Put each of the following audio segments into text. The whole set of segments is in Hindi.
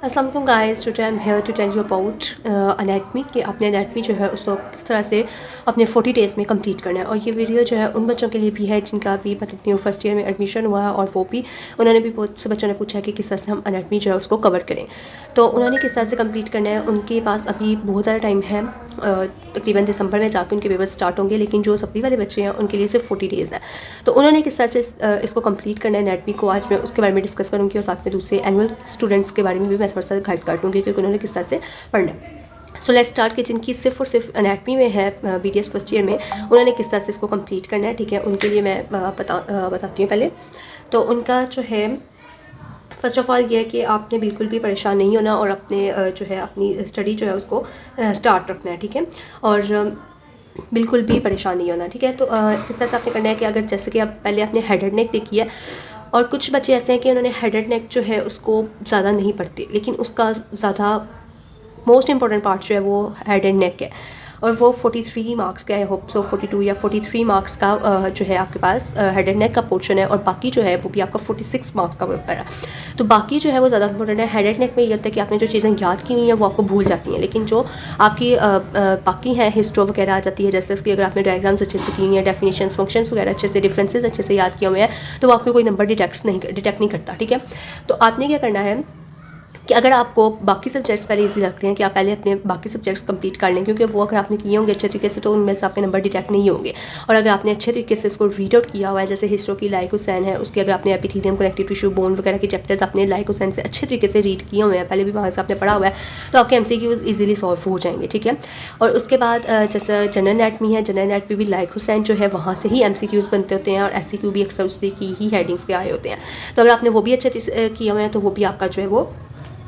अस्सलाम वालेकुम guys, today I am here to tell you about anatomy कि आपने एनाटमी जो है उसको किस तरह से अपने 40 डेज़ में कंप्लीट करना है। और ये वीडियो जो है उन बच्चों के लिए भी है जिनका अभी मतलब न्यू फर्स्ट ईयर में एडमिशन हुआ है, और वो भी उन्होंने भी बहुत से बच्चों ने पूछा है कि किस तरह से हम एनाटमी जो है उसको कवर करें। तो उन्होंने किस तरह से कंप्लीट करना है, उनके पास अभी बहुत ज़्यादा टाइम है। तकरीबन दिसंबर में जाकर उनके पेपर स्टार्ट होंगे, लेकिन जो सप्ली वाले बच्चे हैं उनके लिए सिर्फ 40 डेज़ है। तो उन्होंने किस तरह से इसको कंप्लीट करना है एनाटमी को, आज मैं उसके बारे में डिस्कस करूँगी और साथ में दूसरे एनुअल स्टूडेंट्स के बारे में भी मैं थोड़ा सा गाइड कर दूँगी क्योंकि उन्होंने किस तरह से पढ़ना है। सो लेट्स स्टार्ट कि जिनकी सिर्फ और सिर्फ एनाटमी में है BDS फर्स्ट ईयर में, उन्होंने किस तरह से इसको कंप्लीट करना है। ठीक है, उनके लिए मैं बताती हूँ पहले। तो उनका जो है फ़र्स्ट ऑफ़ ऑल ये है कि आपने बिल्कुल भी परेशान नहीं होना और अपने जो है अपनी स्टडी जो है उसको स्टार्ट रखना है। ठीक है, और बिल्कुल भी परेशान नहीं होना। ठीक है, तो किस तरह से आपने करना है कि अगर जैसे कि आप पहले आपने हेड एंड नेक देखी है, और कुछ बच्चे ऐसे हैं कि उन्होंने हेड एंड नेक जो है उसको ज़्यादा नहीं पढ़ते, लेकिन उसका ज़्यादा मोस्ट इंपॉर्टेंट पार्ट जो है वो हेड एंड नेक है, और वो 43 मार्क्स का है, होप सो 42 या 43 मार्क्स का जो है आपके पास हेड एंड नेक का पोर्शन है, और बाकी जो है वो भी आपका 46 मार्क्स का पेपर है। तो बाकी जो है वो ज़्यादा इंपॉर्टेंट है। हेड एंड नेक में ये होता है कि आपने जो चीज़ें याद की हुई हैं वो आपको भूल जाती हैं, लेकिन जो आपकी बाकी हैं हिस्ट्री वगैरह आ जाती है, जैसे उसकी अगर आपने डायग्राम्स अच्छे से की हुई हैं, डेफिनेशंस फंक्शंस वगैरह अच्छे से, डिफरेंसेस अच्छे से याद किए हुए हैं, तो वो आपको कोई नंबर डिटेक्ट नहीं करता। ठीक है, तो आपने क्या करना है कि अगर आपको बाकी सब्जेक्ट्स पहले इजी लग रहे हैं कि आप पहले अपने बाकी सब्जेक्ट्स कंप्लीट कर लें, क्योंकि वो अगर आपने किए होंगे अच्छे तरीके से तो उनमें से आपके नंबर डिटेक्ट नहीं होंगे। और अगर आपने अच्छे तरीके से उसको रीड आउट किया हुआ है, जैसे हिस्ट्री की लाइक हुसैन है, उसके अगर आपने एपिथेलियम, कनेक्टिव टिश्यू, बोन वगैरह के चैप्टर्स अपने लाइक हुसैन से अच्छे तरीके से रीड किए हुए हैं, पहले भी वहाँ से आपने पढ़ा हुआ है, तो आपके MCQs ईजिली सॉल्व हो जाएंगे। ठीक है, और उसके बाद जैसे जनरल एनाटमी है, जनरल एनाटमी भी लाइक हुसैन जो है वहाँ से ही MCQs बनते होते हैं, और SCQ भी अक्सर उससे की ही हेडिंग्स के आए होते हैं। तो अगर आपने वो भी अच्छे से किए हुए हैं तो वो भी आपका जो है वो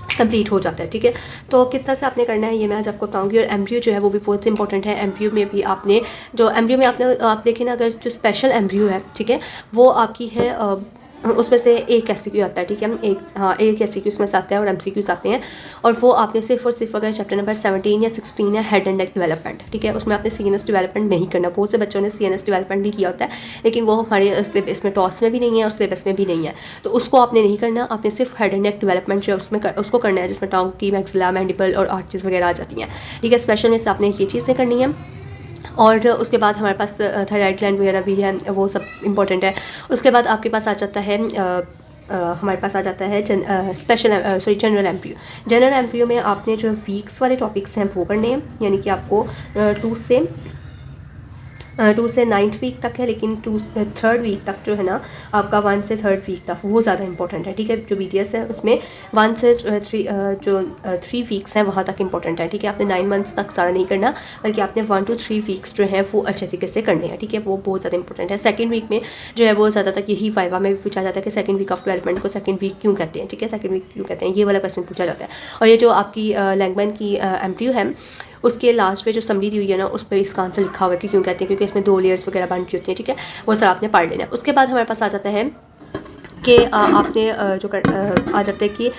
कंप्लीट हो जाता है। ठीक है, तो किस तरह से आपने करना है ये मैं आज आपको बताऊंगी। और एमब्रियो जो है वो भी बहुत इंपॉर्टेंट है। एमब्रियो में भी आपने जो एमब्रियो में आप देखें ना, अगर जो स्पेशल एमब्रियो है, ठीक है, वो आपकी है उसमें से एक SCQ आता है। ठीक है, एक SCQ उसमें से आता है और MCQs आते हैं, और वो आपने सिर्फ और सिर्फ अगर चैप्टर नंबर 17 या 16 है हेड एंड नेक डेवलपमेंट, ठीक है, उसमें आपने CNS डेवलपमेंट नहीं करना। बहुत से बच्चों ने CNS डेवलपमेंट भी किया होता है, लेकिन वो हमारे सिलेबस में टॉस में भी नहीं है और सिलेबस में भी नहीं है, तो उसको आपने नहीं करना। आपने सिर्फ हेड एंड नेक डेवलपमेंट जो है उसको करना है, जिसमें टंग की, मैक्सिला, मैंडिबल और आर्चेस वगैरह आ जाती हैं। ठीक है, स्पेशल में से आपने ये चीज़ें करनी है। और उसके बाद हमारे पास थायराइड ग्लैंड वगैरह भी है, वो सब इंपॉर्टेंट है। उसके बाद आपके पास आ जाता है हमारे पास आ जाता है जनरल एमपीयू। जनरल एमपीयू में आपने जो वीक्स वाले टॉपिक्स हैं वो करने हैं, यानी कि आपको 2 से 9th वीक तक है, लेकिन 3rd वीक तक जो है ना आपका 1 से 3rd वीक तक वो ज़्यादा इंपॉर्टेंट है। ठीक है, जो BDS है उसमें 1 से 3 वीक्स हैं वहाँ तक इंपॉर्टेंट है। ठीक है, आपने 9 मंथ्स तक सारा नहीं करना, बल्कि आपने 1 to 3 वीक्स जो है वो अच्छे तरीके से करने हैं। ठीक है, वो बहुत ज़्यादा इंपॉर्टेंट है। सेकंड वीक में जो है वो ज़्यादातर यही वाइवा में भी पूछा जाता है कि सेकंड वीक ऑफ डेवलपमेंट को सेकंड वीक क्यों कहते हैं। ठीक है, सेकंड वीक क्यों कहते हैं, ये वाला क्वेश्चन पूछा जाता है। और ये जो आपकी लैंगमैन की MPU है, उसके लास्ट पे जो समरी दी हुई है ना, उस पर इसका आंसर लिखा हुआ है कि क्यों कहते हैं, क्योंकि इसमें 2 लेयर्स वगैरह बन चुकी होती हैं। ठीक है, वो सर आपने पढ़ लेना है। उसके बाद हमारे पास आ जाता है कि आपने आ जाता है कि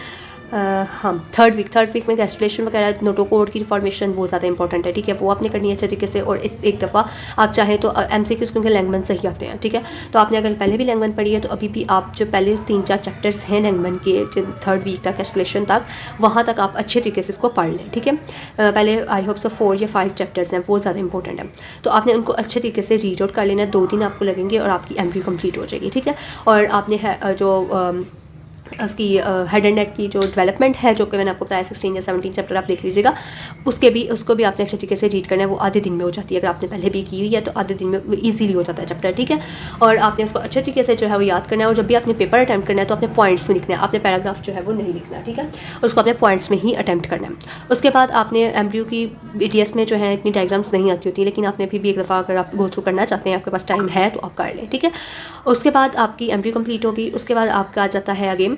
हाँ थर्ड वीक में गैस्ट्रेशन वगैरह, नोटोकोड की फॉर्मेशन वो ज़्यादा इंपॉर्टेंट है। ठीक है, वो आपने करनी है अच्छे तरीके से। और एक दफ़ा आप चाहें तो MCQs क्योंकि लैंगमैन सही आते हैं। ठीक है, तो आपने अगर पहले भी लैंगमैन पढ़ी है तो अभी भी आप जो पहले 3-4 चैप्टर्स हैं लैंगमैन के 3rd वीक तक गैस्ट्रेशन तक, वहाँ तक आप अच्छे तरीके से इसको पढ़ लें। ठीक है, पहले आई होप सो 4 या 5 चैप्टर्स हैं, वो ज़्यादा इंपॉर्टेंट है, तो आपने उनको अच्छे तरीके से रीड आउट कर लेना है। 2 दिन आपको लगेंगे और आपकी MPU कंप्लीट हो जाएगी। ठीक है, और आपने जो उसकी हेड एंड नेक की जो डेवलपमेंट है, जो कि मैंने आपको बताया 16 या 17 चैप्टर आप देख लीजिएगा, उसको भी आपने अच्छे तरीके से रीड करना है। वो आधे दिन में हो जाती है, अगर आपने पहले भी की हुई है तो आधे दिन में ईजिली हो जाता है चैप्टर। ठीक है, और आपने उसको अच्छे तरीके से जो है वो याद करना है। और जब भी आपने पेपर अटैम्प्ट करना है तो अपने पॉइंट्स में लिखना है, आपने पैराग्राफ जो है वो नहीं लिखना। ठीक है, उसको अपने पॉइंट्स में ही अटैम्प्ट करना है। उसके बाद आपने MPU की BDS में जो है इतनी डायग्राम्स नहीं आती होती, लेकिन आपने फिर भी एक दफ़ा अगर आप गो थ्रू करना चाहते हैं, आपके पास टाइम है तो आप कर लें। ठीक है, उसके बाद आपकी MPU कंप्लीट होगी। उसके बाद आपका आ जाता है आगे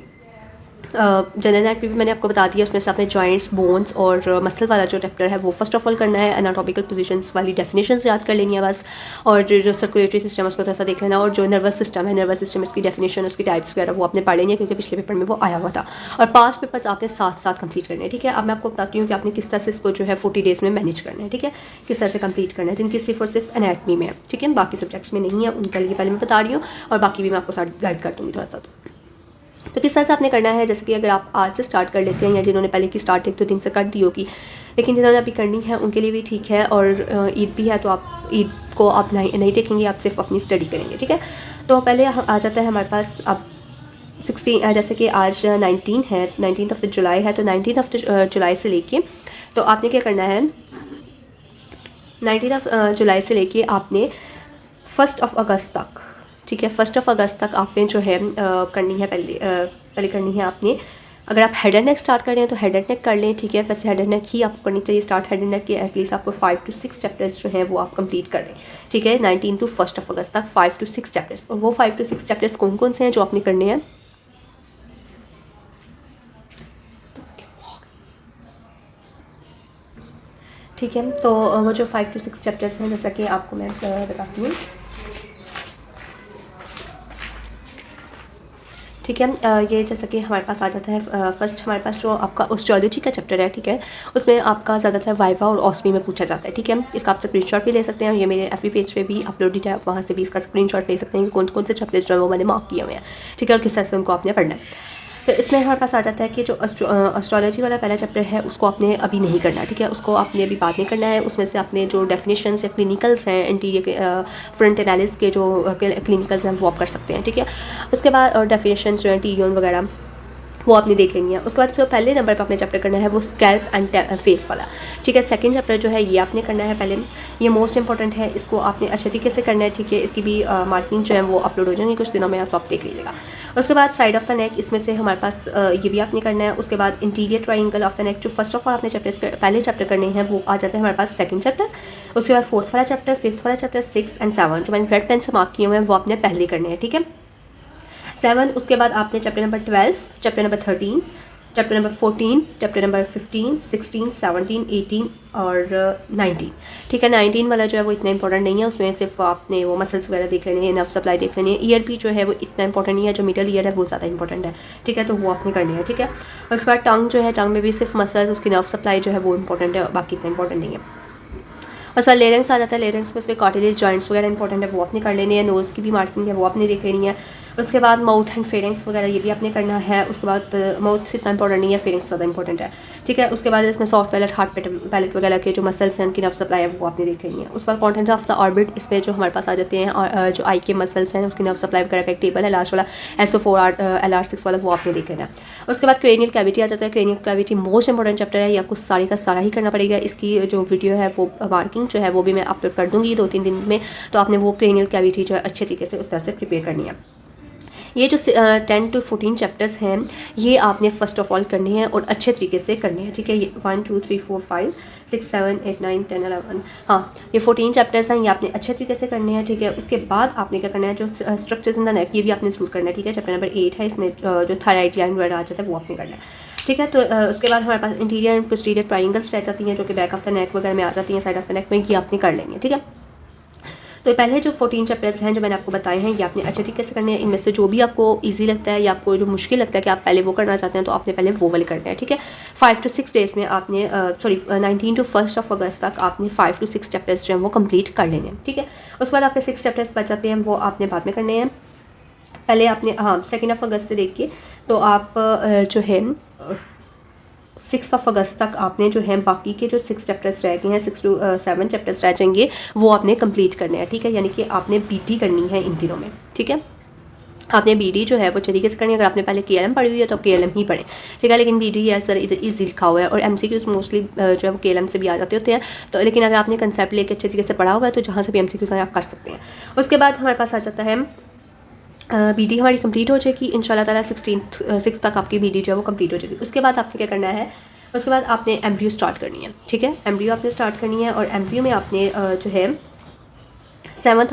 जनरल एनाटमी भी मैंने आपको बता दिया, उसमें से आपने जॉइंट्स, बोन्स और मसल वाला जो चैप्टर है वो फर्स्ट ऑफ ऑल करना है। एनाटॉमिकल पोजीशंस वाली डेफिनेशंस याद कर लेनी है बस, और जो सर्कुलेटरी सिस्टम है उसको थोड़ा सा देख लेना, और जो नर्वस सिस्टम है, नर्वस सिस्टम इसकी डेफिनेशन, उसकी टाइप्स वगैरह वो आपने पढ़ लेनी है, क्योंकि पिछले पेपर में वो आया हुआ था। और पास पेपर्स आपने साथ साथ कंप्लीट करने हैं। ठीक है, अब मैं आपको बताती हूँ कि आपने किस तरह से इसको जो है 40 डेज़ में मैनेज करना है। ठीक है, किस तरह से कंप्लीट करना है, जिनकी सिर्फ और सिर्फ एनाटमी में है। ठीक है, बाकी सब्जेक्ट्स में नहीं है, उनके लिए पहले मैं बता रही हूँ, और बाकी भी मैं आपको साथ गाइड कर दूँगी थोड़ा सा। तो किस तरह से आपने करना है, जैसे कि अगर आप आज से स्टार्ट कर लेते हैं या जिन्होंने पहले की स्टार्ट 1-2 दिन से कर दी होगी, लेकिन जिन्होंने अभी करनी है उनके लिए भी ठीक है। और ईद भी है तो आप ईद को आप नहीं देखेंगे, आप सिर्फ अपनी स्टडी करेंगे, ठीक है। तो पहले आ जाता है हमारे पास अब 16, जैसे कि आज 19 है, 19 ऑफ जुलाई है, तो 19 ऑफ जुलाई से लेके तो आपने क्या करना है, 19 ऑफ जुलाई से लेके आपने 1 अगस्त तक, ठीक है, 1 अगस्त तक आपने जो है करनी है, पहले करनी है आपने, अगर आप हेड एंड नेक स्टार्ट कर रहे हैं तो हेड एंड नेक कर लें, ठीक है। वैसे हेड एंड नेक ही आपको करनी चाहिए स्टार्ट, हेड एंड नेक के एटलीस्ट आपको 5 to 6 चैप्टर्स जो हैं वो आप कंप्लीट कर लें, ठीक है। 19 to 1 अगस्त तक 5 to 6 चैप्टर्स, और वो 5 to 6 चैप्टर्स कौन कौन से हैं जो आपने करने हैं, ठीक है। तो वो जो 5 to 6 चैप्टर्स हैं, जैसा कि आपको मैं बताती हूँ, ठीक है। ये जैसा कि हमारे पास आ जाता है, फर्स्ट हमारे पास जो आपका ऑस्ट्रोलॉजी का चैप्टर है, ठीक है, उसमें आपका ज़्यादातर वाइवा और ऑस्मी में पूछा जाता है, ठीक है। इसका आप स्क्रीनशॉट भी ले सकते हैं, ये मेरे एफबी पेज पे भी अपलोडेड है, आप वहाँ से भी इसका स्क्रीनशॉट ले सकते हैं कि कौन कौन से चैप्टर्स जो है वो मैंने मार्क किए हुए हैं, ठीक है, और किस तरह से उनको आपने पढ़ना है। तो इसमें हमारे पास आ जाता है कि जो एस्ट्रोलॉजी वाला पहला चैप्टर है उसको आपने अभी नहीं करना, ठीक है, उसको आपने अभी बाद में करना है। उसमें से आपने जो डेफिनेशंस या क्लिनिकल्स हैं, इंटीरियर फ्रंट एनालिसिस के जो क्लिनिकल्स हैं वो आप कर सकते हैं, ठीक है। उसके बाद और डेफिनेशंस जो हैं टीरियन वगैरह वो आपने देख लेनी है। उसके बाद जो पहले नंबर पर आपने चैप्टर करना है वो स्कैल्प एंड फेस वाला, ठीक है। सेकंड चैप्टर जो है ये आपने करना है पहले, ये मोस्ट इंपॉर्टेंट है, इसको आपने अच्छे तरीके से करना है, ठीक है। इसकी भी मार्किंग जो है वो अपलोड हो जाएंगी कुछ दिनों में, तो आप देख लीजिएगा। उसके बाद साइड ऑफ द नेक, इसमें से हमारे पास ये भी आपने करना है। उसके बाद interior triangle of the neck, जो फर्स्ट ऑफ ऑल आपने चैप्टर्स पहले चैप्टर करने हैं वो आ जाता है हमारे पास सेकंड चैप्टर। उसके बाद 4th वाला चैप्टर, 5th वाला चैप्टर, 6 and 7 जो मैंने रेड पेन से मार्क किए हुए हैं वो आपने पहले करने हैं, ठीक है। 7, उसके बाद आपने chapter number 12, chapter number 13, chapter number 14, chapter number 15, 16, 17, 18 और 19, ठीक है। 19 वाला जो है वो इतना इंपॉर्टेंट नहीं है, उसमें सिर्फ आपने वो मसल्स वगैरह देख लेने हैं, नर्व सप्लाई देख लेनी है। ईयर भी जो है वो इतना इंपॉर्टेंट नहीं है, जो मिडल ईयर है वो ज़्यादा इंपॉर्टेंट है, ठीक है, तो वो आपने करनी है, ठीक है। उसके बाद टंग जो है, टंग में भी सिर्फ मसल्स, उसकी नर्व सप्लाई जो है वो इंपॉर्टेंट है, बाकी इतना इंपॉर्टेंट नहीं है। और सर लेरेंस आ जाता है, लेरेंस में उसके कार्टिलेज जॉइंट्स वगैरह इंपॉर्टेंट है, वो आपने कर लेनी है। नोज़ की भी मार्किंग है वो आपने देख लेनी है। उसके बाद माउथ एंड फेरेंक्स वगैरह ये भी आपने करना है। उसके बाद माउथ से इतना इंपॉर्टेंट नहीं है, फेरेंक्स ज़्यादा इंपॉर्टेंट है, ठीक है। उसके बाद इसमें सॉफ्ट पैलेट, हार्ड पैलेट वगैरह के जो मसल्स हैं उनकी नर्व सप्लाई है वो आपने देख लेनी है। उसके बाद कॉन्टेंट ऑफ द ऑर्बिट, इसमें जो हमारे पास आ जाते हैं और जो आई के मसल्स हैं उसकी नर्व सप्लाई वगैरह का एक टेबल है लास्ट वाला, SO4 LR6 वाला, वो आपने देख लेना है। उसके बाद क्रेनियल कैविटी आ जाता है। Cranial cavity most important chapter है, ये आपको सारी का सारा ही करना पड़ेगा। इसकी जो वीडियो है वो मार्किंग जो है वो भी मैं अपलोड कर दूँगी 2-3 दिन में, तो आपने वो क्रेनियल कैविटी जो है अच्छे तरीके से उस तरह से प्रिपेयर करनी है। ये जो 10 to 14 चैप्टर्स हैं ये आपने फ़र्स्ट ऑफ ऑल करने हैं और अच्छे तरीके से करने हैं, ठीक है। ये 1 2 3 4 5 6 7 8 9 10 11, हाँ, ये 14 चैप्टर्स हैं, ये आपने अच्छे तरीके से करने हैं, ठीक है। उसके बाद आपने क्या करना है, जो स्ट्रक्चर्स इन द नेक ये भी आपने जरूर करना है, ठीक है। चैप्टर नंबर 8 है, इसमें जो थायराइड ग्लैंड वगैरह आ जाता है वो आपने करना है, ठीक है। तो उसके बाद हमारे पास इंटीरियर एंड पोस्टीरियर ट्राइंगल्स रह जाती हैं जो कि बैक ऑफ द नेक वगैरह में आ जाती हैं, साइड ऑफ द नेक में, ये आपने कर लेंगे, ठीक है। तो पहले जो 14 चैप्टर्स हैं जो मैंने आपको बताए हैं ये आपने अच्छे तरीके से करने हैं। इनमें से जो भी आपको इजी लगता है या आपको जो मुश्किल लगता है कि आप पहले वो करना चाहते हैं तो आपने पहले वो वाले करने हैं, ठीक है। 5 to 6 डेज़ में आपने 19 to 1 अगस्त तक आपने 5 to 6 चैप्टर्स जो हैं वो कंप्लीट कर लेने हैं, ठीक है। उसके बाद आपके 6 चैप्टर्स बच जाते हैं, वो आपने बाद में करने हैं। पहले आपने 2 अगस्त से देखिए तो आप जो है 6 अगस्त तक आपने जो है बाकी के जो 6 चैप्टर्स रह गए हैं, 6 to 7 चैप्टर्स रह जाएंगे, वो आपने कंप्लीट करने हैं, ठीक है। यानी कि आपने BD करनी है इन दिनों में, ठीक है। आपने BD जो है वो तरीके से करनी है। अगर आपने पहले KLM पढ़ी हुई है तो KLM ही पढ़ें, ठीक है। लेकिन BD है सर इधर ईजी लिखा हुआ है और MCQs मोस्टली जो है वो KLM से भी आ जाते होते हैं, तो लेकिन अगर आपने कंसेप्ट लेके अच्छे तरीके से पढ़ा हुआ है तो जहाँ से भी MCQs आए आप कर सकते हैं। उसके बाद हमारे पास आ जाता है BD हमारी कंप्लीट हो जाएगी इंशाल्लाह ताला, 6 तक आपकी BD जो है वो कंप्लीट हो जाएगी। उसके बाद आपने क्या करना है, उसके बाद आपने MBO स्टार्ट करनी है, ठीक है। MBO आपने स्टार्ट करनी है और MBO में आपने जो है 7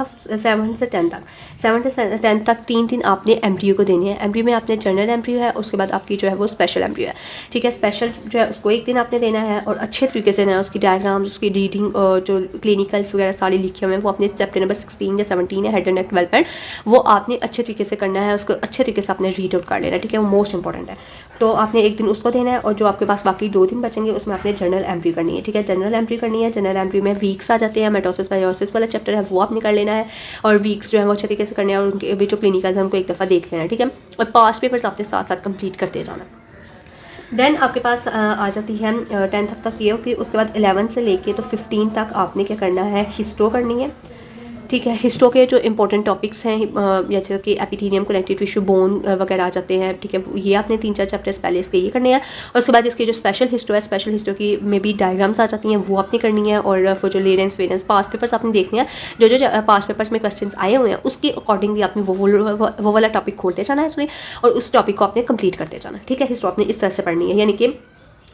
से 10 तक 7 से 10 तक 3 दिन आपने MBO को देनी है। MBO में आपने जनरल MBO है, उसके बाद आपकी जो है वो स्पेशल MBO है, ठीक है। स्पेशल जो है उसको 1 दिन आपने देना है और अच्छे तरीके से देना है। उसकी डायग्राम्स, उसकी रीडिंग और जो क्लिनिकल्स वगैरह सारे लिखे हुए हैं वो अपने चैप्टर नंबर 16 या 17 है हेड एंड नेक डेवलपमेंट, वो आपने अच्छे तरीके से करना है, उसको अच्छे तरीके से आपने रीड आउट कर लेना है, ठीक है। वो मोस्ट इंपॉर्टेंट है, तो आपने 1 दिन उसको देना है और जो आपके पास बाकी 2 दिन बचेंगे उसमें आपने जनरल MBO करनी है, ठीक है। जनरल MBO करनी है। जनरल MBO में वीक्स आ जाते हैं, मेटोसिस बायोसिस वाला चैप्टर है वो आपने कर लेना है और वीक्स जो है वो अच्छे तरीके से करने हैं और उनके भी जो क्लिनिकल्स हैं उनको एक दफ़ा देख लेना है, ठीक है। और पास्ट पेपर्स आपने साथ साथ कंप्लीट करते जाना। देन आपके पास आ जाती है 10th तक ये हो कि उसके बाद 11 से लेके तो 15 तक आपने क्या करना है, हिस्टो करनी है, ठीक है। हिस्टो के जो इंपॉर्टेंट टॉपिक्स हैं जैसे कि एपिथेलियम, कनेक्टिव टिश्यू, बोन वगैरह आ जाते हैं, ठीक है। ये आपने 3-4 चैप्टर्स पहले इसके ये करने हैं और उसके बाद इसकी जो स्पेशल हिस्टो है, स्पेशल हिस्टो की में भी डायग्राम्स आ जाती हैं, वो आपने करनी है। और फिर जो लेरेंस वेरेंस पास्ट पेपर्स आपने देखने हैं, जो पास्ट पेपर्स में क्वेश्चन आए हुए हैं उसके अकॉर्डिंगली आपने वो वाला टॉपिक खोलते जाना है इसमें और उस टॉपिक को आपने कंप्लीट करते जाना, ठीक है। हिस्टो आपने इस तरह से पढ़नी है, यानी कि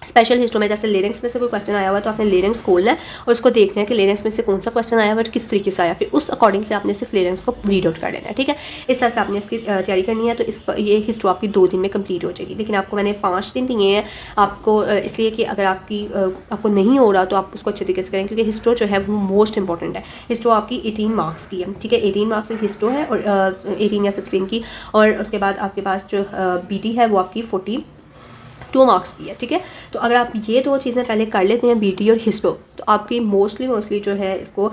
स्पेशल हिस्टो में जैसे लेरेंक्स में से कोई क्वेश्चन आया हुआ तो आपने लेरेंक्स खोलना है और उसको देखना है कि लेरेंक्स में से कौन सा क्वेश्चन आया हुआ और किस तरीके से आया, फिर उस अकॉर्डिंग से आपने सिर्फ लेरेंक्स को रीड आउट कर लेना है, ठीक है। इस तरह से आपने इसकी तैयारी करनी है। तो ये हिस्टो आपकी 2 दिन में कंप्लीट हो जाएगी, लेकिन आपको मैंने 5 दिन दिए हैं आपको, इसलिए कि अगर आपको नहीं हो रहा तो आप उसको अच्छे तरीके से करें, क्योंकि हिस्टो जो है वो मोस्ट इंपॉर्टेंट है। हिस्टो आपकी 18 मार्क्स की है, ठीक है। 18 मार्क्स की हिस्टो है और 18 या 16 की, और उसके बाद आपके पास जो BD है वो आपकी 42 मार्क्स की है, ठीक है। तो अगर आप ये 2 चीज़ें पहले कर लेते हैं, BD और हिस्टो, तो आपकी मोस्टली जो है इसको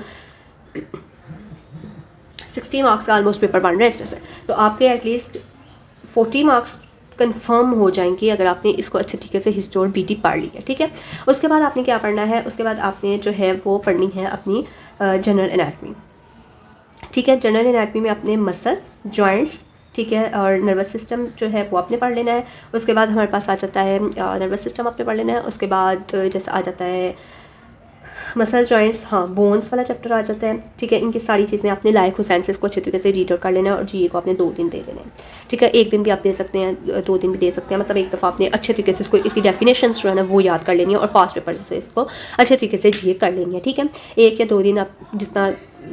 60 मार्क्स का ऑलमोस्ट पेपर बन रहा है इसमें से। तो आपके एटलीस्ट 40 मार्क्स कंफर्म हो जाएंगे अगर आपने इसको अच्छे तरीके से हिस्टो और BD पढ़ लिया, ठीक है। उसके बाद आपने क्या पढ़ना है, उसके बाद आपने जो है वो पढ़नी है अपनी जनरल एनाटमी, ठीक है। जनरल एनाटमी में अपने मसल, जॉइंट्स, ठीक है, और नर्वस सिस्टम जो है वो आपने पढ़ लेना है। उसके बाद हमारे पास आ जाता है नर्वस सिस्टम आपने पढ़ लेना है। उसके बाद जैसे आ जाता है मसल, जॉइंट्स, हाँ, बोन्स वाला चैप्टर आ जाता है, ठीक है। इनकी सारी चीज़ें आपने लाइक हुसैन को अच्छे तरीके से रीड आउट कर लेना है और GA को आपने 2 दिन दे देने हैं, ठीक है। 1 दिन भी आप दे सकते हैं, 2 दिन भी दे सकते हैं, मतलब एक दफ़ा आपने अच्छे तरीके से इसको इसकी डेफिनेशंस जो है ना वो याद कर लेनी है और पास्ट पेपर से इसको अच्छे तरीके से GA कर लेनी है, ठीक है। 1 या 2 दिन आप जितना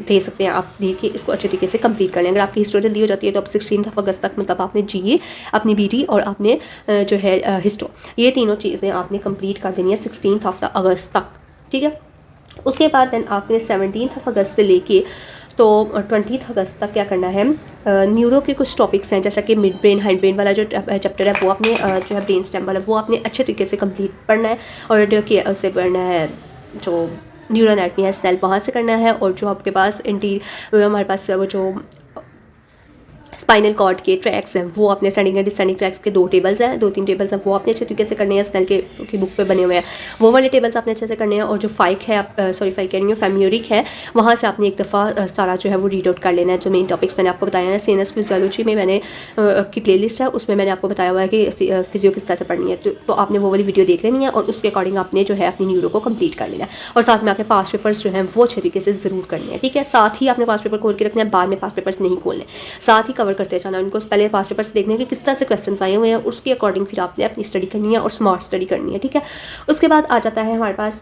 दे सकते हैं आप देखिए इसको अच्छे तरीके से कंप्लीट कर लें। अगर आपकी हिस्टो जल्दी हो जाती है तो आप 16 अगस्त तक मतलब आपने GA, अपनी BD और आपने जो है हिस्टो, ये तीनों चीज़ें आपने कंप्लीट कर देनी है 16 अगस्त तक, ठीक है। उसके बाद देन आपने 17 अगस्त से लेके तो 20 अगस्त तक क्या करना है, न्यूरो के कुछ टॉपिक्स हैं जैसा कि मिड ब्रेन, हाइंड ब्रेन वाला जो चैप्टर है वो आपने जो है ब्रेन स्टेम वाला वो आपने अच्छे तरीके से कंप्लीट पढ़ना है और उससे पढ़ना है जो न्यूरो एनाटमी है स्नेल वहाँ से करना है। और जो आपके पास हमारे पास वो जो स्पाइनल कॉर्ड के ट्रैक्स हैं वो अपने सेंडिंग एंड डिसेंडिंग ट्रैक्स के 2 टेबल्स हैं, 2-3 टेबल्स हैं वो आपने अच्छे तरीके से करने हैं। स्नेल की बुक पे बने हुए हैं वो वाले टेबल्स आपने अच्छे से करने हैं। और जो फाइक है फाइक कह रही हूँ, फेम्योरिक है, वहाँ से आपने एक दफ़ा सारा जो है वो रीड आउट कर लेना है। जो मेन टॉपिक्स मैंने आपको बताया है, सीएनएस फिजियोलॉजी में मैंने की प्लेलिस्ट है उसमें मैंने आपको बताया हुआ है कि फिजियो किस तरह से पढ़नी है, तो आपने वो वाली वीडियो देख लेनी है और उसके अकॉर्डिंग आपने जो है अपनी न्यूरो को कंप्लीट कर लेना है। और साथ में आपके पास्ट पेपर्स जो हैं वो अच्छे तरीके से ज़रूर करने हैं, ठीक है। साथ ही आपने पास्ट पेपर खोल के रखना है, बाद में पास्ट पेपर्स नहीं खोलने, साथ ही कवर करते जाना उनको। पहले पास्ट पेपर्स देखने के किस तरह से क्वेश्चंस आए हुए हैं उसके अकॉर्डिंग फिर आपने अपनी स्टडी करनी है और स्मार्ट स्टडी करनी है, ठीक है। उसके बाद आ जाता है हमारे पास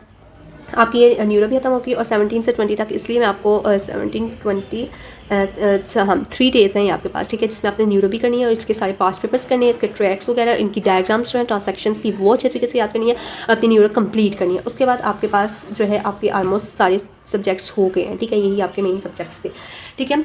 आपकी ये न्यूरो भी खत्म होगी और 17 से 20 तक, इसलिए मैं आपको 17-20 हम 3 डेज़ हैं ये आपके पास, ठीक है, जिसमें आपने न्यूरो भी करनी है और इसके सारे पास्ट पेपर्स करने हैं, इसके ट्रैक्स वगैरह, इनकी डायग्राम्स जो हैं ट्रांसैक्शंस की वो अच्छे तरीके से याद करनी है और अपनी न्यूरो कंप्लीट करनी है। उसके बाद आपके पास जो है आपके ऑलमोस्ट सारे सब्जेक्ट्स हो गए हैं, ठीक है, यही आपके मेन सब्जेक्ट्स थे, ठीक है।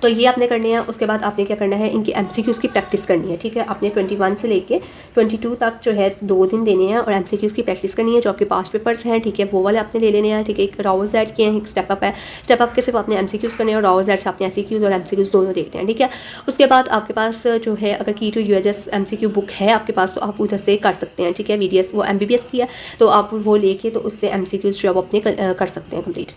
तो ये आपने करने हैं। उसके बाद आपने क्या करना है, इनकी MCQs की प्रैक्टिस करनी है, ठीक है। आपने 21 से लेके 22 तक जो है 2 दिन देने हैं और MCQs की प्रैक्टिस करनी है। जो आपके पास्ट पेपर्स हैं, ठीक है, वो वाले आपने ले लेने हैं, ठीक है। एक राव जेड के हैं, एक स्टेप अप है, स्टेप अप के सिर्फ आपने MCQs करने हैं और राव जेड से आपने SCQs और MCQs दोनों देखते हैं, ठीक है। उसके बाद आपके पास जो है अगर की टू UHS MCQ बुक है आपके पास तो आप उधर से कर सकते हैं, ठीक है। VDS वो MBBS की है तो आप वो लेके तो उससे MCQs जो आप अपने कर सकते हैं कंप्लीट।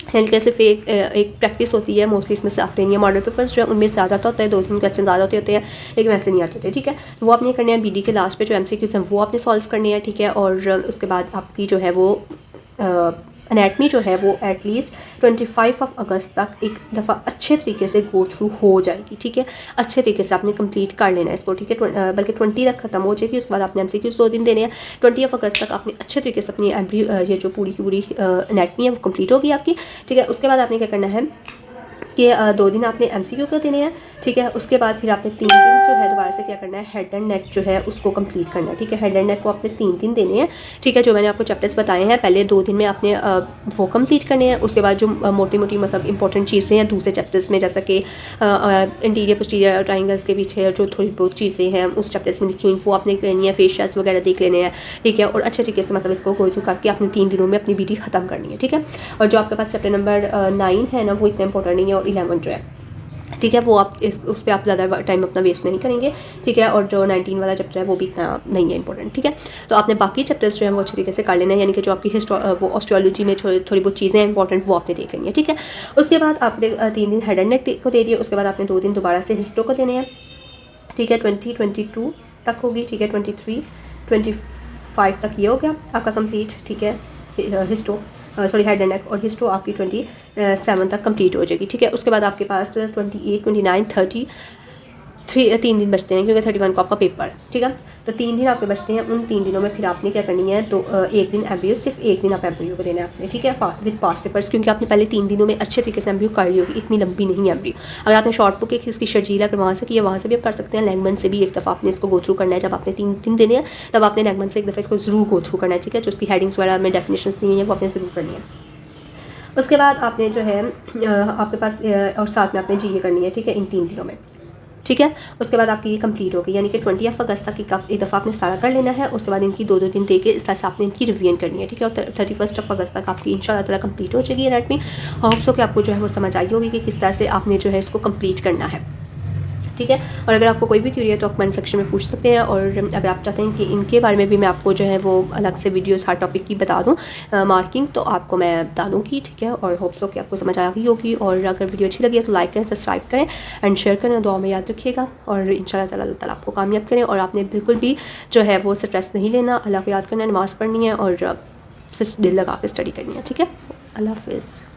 हेल्थ केयर सिर्फ एक प्रैक्टिस होती है, मोस्टली इसमें से आते नहीं है। मॉडल पेपर्स जो है उनमें से आ जाता होता है, 2-3 क्वेश्चन ज़्यादा होते हैं लेकिन वैसे नहीं आते होते, ठीक है। तो वो आपने करने हैं। BD के लास्ट पे जो MCQs हैं वो आपने सॉल्व करनी है, ठीक है। और उसके बाद आपकी जो है वो एनाटमी जो है वो एटलीस्ट 25 अगस्त तक एक दफ़ा अच्छे तरीके से गो थ्रू हो जाएगी, ठीक है। अच्छे तरीके से आपने कंप्लीट कर लेना है इसको, ठीक है। बल्कि 20 तक ख़त्म हो जाएगी। उसके बाद आपने MCQs 2 दिन देने हैं। 20 अगस्त तक आपने अच्छे तरीके से अपनी ये जो पूरी की पूरी एनाटमी है वो कंप्लीट होगी आपकी, ठीक है। उसके बाद आपने क्या करना है कि 2 दिन आपने MCQ को देने हैं, ठीक है। उसके बाद फिर आपने 3 दिन जो है दोबारा से क्या करना है, हेड एंड नेक जो है उसको कंप्लीट करना है। ठीक है, हेड एंड नेक को आपने 3 दिन देने हैं। ठीक है, जो मैंने आपको चैप्टर्स बताए हैं पहले 2 दिन में आपने वो कंप्लीट करने हैं। उसके बाद जो मोटी मोटी मतलब इंपॉर्टेंट चीज़ें हैं दूसरे चैप्टर्स में, जैसा कि इंटीरियर पोस्टीरियर ट्राइंगल्स के पीछे जो थोड़ी बहुत चीज़ें हैं उस चैप्टर्स में लिखी हुई वो आपने करनी है, फेशियल्स वगैरह देख लेने हैं। ठीक है, और अच्छे तरीके से मतलब इसको गो थ्रू करके आपने 3 दिनों में अपनी बीटी ख़त्म करनी है। ठीक है, और जो आपके पास चैप्टर नंबर 9 है ना वो इतना इंपॉर्टेंट नहीं है, और 11 जो है, ठीक है, वो आप उस पर आप ज़्यादा टाइम अपना वेस्ट नहीं करेंगे। ठीक है, और जो 19 वाला चैप्टर है वो भी इतना नहीं है इंपॉर्टेंट। ठीक है, तो आपने बाकी चैप्टर्स जो है वो अच्छी तरीके से कर लेना है, यानी कि जो आपकी वो एस्ट्रोलॉजी में थोड़ी बहुत चीज़ें हैं इंपॉर्टेंट वो आपने देख लेनी है। ठीक है, उसके बाद आपने 3 दिन हेड एंड नेक को दे दिए। उसके बाद आपने 2 दिन दोबारा से हिस्टो को देने हैं। ठीक है, 2022 तक होगी। ठीक है, 23 25 तक ये हो गया आपका कंप्लीट। ठीक है, histo sorry head and neck और हिस्टो आपकी 27 तक कंप्लीट हो जाएगी। ठीक है, उसके बाद आपके पास 28 29 30 3 दिन बचते हैं, क्योंकि 31 को आपका पेपर है। ठीक है, तो 3 दिन आपके बचते हैं। उन 3 दिनों में फिर आपने क्या करनी है, तो 1 दिन एमबीयू, सिर्फ 1 दिन आप एमबीयू को देना है आपने। ठीक है, विद पास पेपर्स, क्योंकि आपने पहले 3 दिनों में अच्छे तरीके से एमबीयू कर ली होगी, इतनी लंबी नहीं है एमबीयू। अगर आपने शॉर्ट बुक एक इसकी शर्जीला अगर वहाँ से किया, वहाँ से भी आप कर सकते हैं। लैंगमन से भी एक दफ़ा आपने इसको गो थ्रू करना है। जब आपने 3 दिन देने हैं तब आपने लैंगमन से एक दफ़ा इसको ज़रूर गो थ्रू करना है। ठीक है, जो उसकी हेडिंग्स वगैरह में डेफिनेशन दी हुई है वो आपने ज़रूर करनी है। उसके बाद आपने जो है आपके पास और साथ में आपने जीए करनी है। ठीक है, इन 3 दिनों में। ठीक है, उसके बाद आपकी ये कंप्लीट होगी, यानी कि 20 अगस्त तक एक दफ़ा आपने सारा कर लेना है। उसके बाद इनकी 2-2 दिन दे के इस तरह से आपने इनकी रिवीजन करनी है। ठीक है, और 31 अगस्त तक आपकी इंशाल्लाह ताला कंप्लीट हो जाएगी एनाटॉमी। होप्स हो कि आपको जो है वो समझ आई होगी कि किस तरह से आपने जो है इसको कंप्लीट करना है। ठीक है, और अगर आपको कोई भी क्यूरी है तो आप कमेंट सेक्शन में पूछ सकते हैं, और अगर आप चाहते हैं कि इनके बारे में भी मैं आपको जो है वो अलग से वीडियोस हर टॉपिक की बता दूं मार्किंग, तो आपको मैं बता दूंगी। ठीक है, और होप्स हो कि आपको समझ आ गई होगी, और अगर वीडियो अच्छी लगी है तो लाइक करें, सब्सक्राइब करें एंड शेयर करें, दुआ में याद रखिएगा, और इंशाल्लाह ताला अल्लाह आपको कामयाब करें। और आपने बिल्कुल भी जो है वो स्ट्रेस नहीं लेना, अल्लाह को याद करना है, नमाज़ पढ़नी है, और सिर्फ दिल लगा के स्टडी करनी है। ठीक है, अल्लाह हाफिज़।